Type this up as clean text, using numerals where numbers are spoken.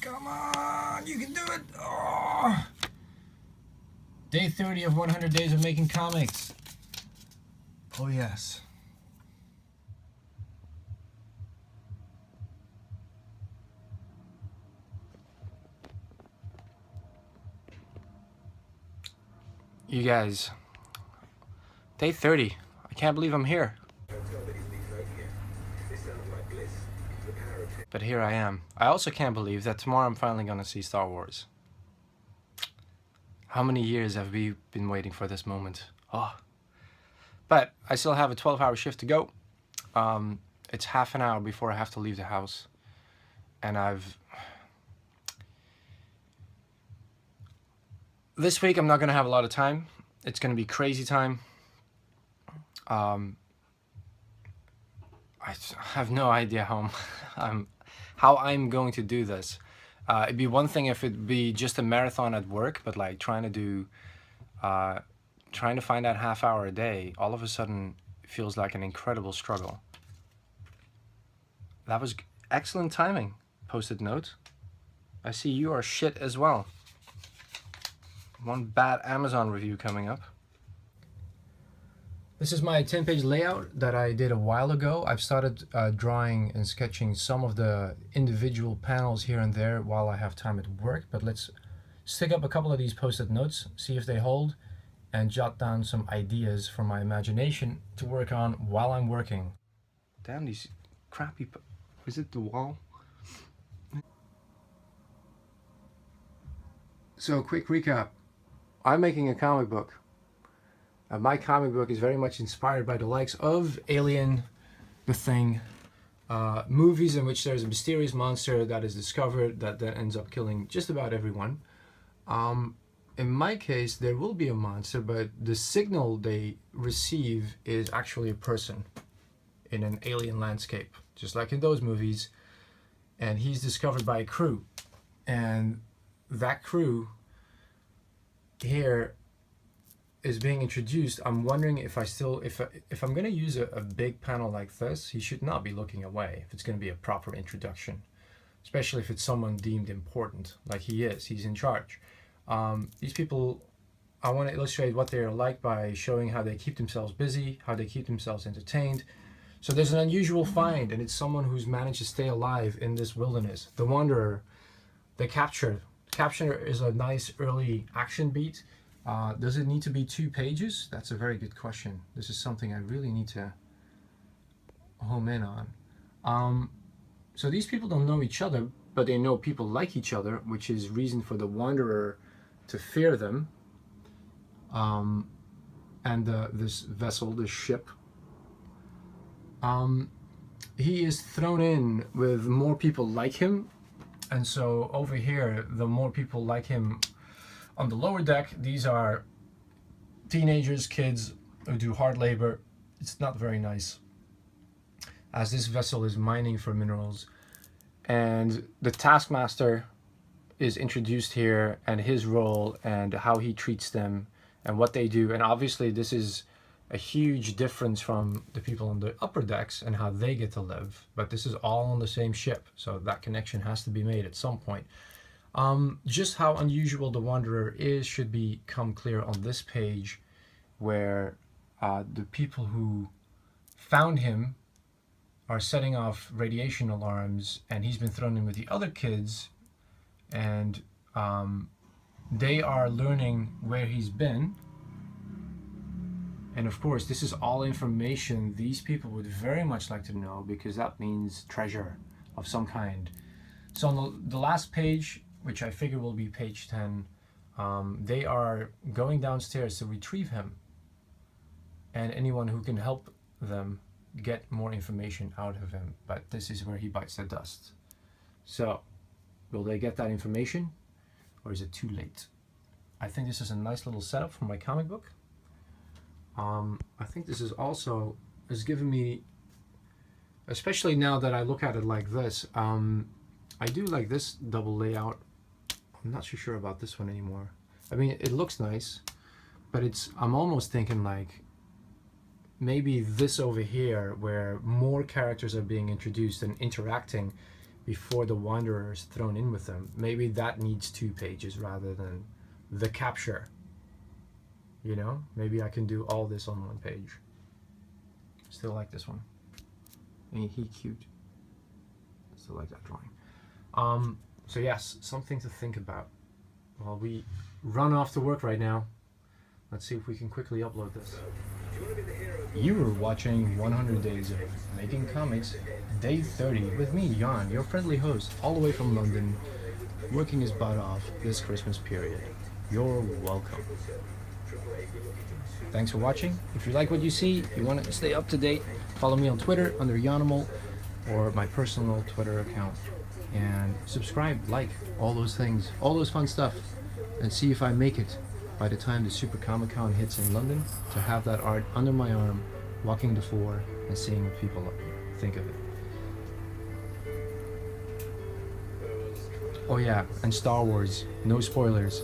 Come on, you can do it. Oh. Day 30 of 100 days of making comics. Oh yes. You guys, day 30. I can't believe I'm here. But here I am. I also can't believe that tomorrow I'm finally gonna see Star Wars. How many years have we been waiting for this moment? Oh. But I still have a 12-hour shift to go. It's half an hour before I have to leave the house. And this week I'm not gonna have a lot of time. It's gonna be crazy time. I have no idea how I'm going to do this. It'd be one thing if it'd be just a marathon at work, but like trying to find that half hour a day, all of a sudden feels like an incredible struggle. That was excellent timing, Post-it note. I see you are shit as well. One bad Amazon review coming up. This is my 10-page layout that I did a while ago. I've started drawing and sketching some of the individual panels here and there while I have time at work, but let's stick up a couple of these Post-it notes, see if they hold, and jot down some ideas from my imagination to work on while I'm working. Damn, these crappy... Is it the wall? So, quick recap. I'm making a comic book. My comic book is very much inspired by the likes of Alien, The Thing, movies in which there's a mysterious monster that is discovered that then ends up killing just about everyone. In my case, there will be a monster, but the signal they receive is actually a person in an alien landscape, just like in those movies. And he's discovered by a crew. And that crew here is being introduced. I'm wondering if I'm going to use a big panel like this, he should not be looking away if it's going to be a proper introduction, especially if it's someone deemed important like he is. He's in charge. These people, I want to illustrate what they're like by showing how they keep themselves busy, how they keep themselves entertained. So there's an unusual find, and it's someone who's managed to stay alive in this wilderness. The Wanderer, the Capture. Capture is a nice early action beat. Does it need to be 2 pages? That's a very good question. This is something I really need to home in on. So these people don't know each other, but they know people like each other, which is reason for the Wanderer to fear them. And this vessel, this ship, he is thrown in with more people like him. And so over here, the more people like him on the lower deck, these are teenagers, kids who do hard labor. It's not very nice, as this vessel is mining for minerals. And the Taskmaster is introduced here, and his role and how he treats them and what they do. And obviously this is a huge difference from the people on the upper decks and how they get to live. But this is all on the same ship, so that connection has to be made at some point. Just how unusual the Wanderer is should become clear on this page, where the people who found him are setting off radiation alarms, and he's been thrown in with the other kids, and they are learning where he's been. And of course, this is all information these people would very much like to know, because that means treasure of some kind. So on the last page, which I figure will be page 10, they are going downstairs to retrieve him, and anyone who can help them get more information out of him. But this is where he bites the dust. So will they get that information, or is it too late? I think this is a nice little setup for my comic book. I think this is also has given me, especially now that I look at it like this, I do like this double layout. I'm not so sure about this one anymore. I mean, it looks nice, but I'm almost thinking like maybe this over here, where more characters are being introduced and interacting, before the Wanderer is thrown in with them. Maybe that needs 2 pages rather than the capture. You know, maybe I can do all this on 1 page. Still like this one. Ain't he cute? Still like that drawing. So yes, something to think about while we run off to work right now. Let's see if we can quickly upload this. You were watching 100 Days of Making Comics, Day 30, with me, Jan, your friendly host, all the way from London, working his butt off this Christmas period. You're welcome. Thanks for watching. If you like what you see, you want to stay up to date, follow me on Twitter under Yanimal or my personal Twitter account. And subscribe, like, all those things, all those fun stuff. And see if I make it by the time the Super Comic Con hits in London to have that art under my arm, walking the floor and seeing what people think of it. Oh yeah, and Star Wars, no spoilers.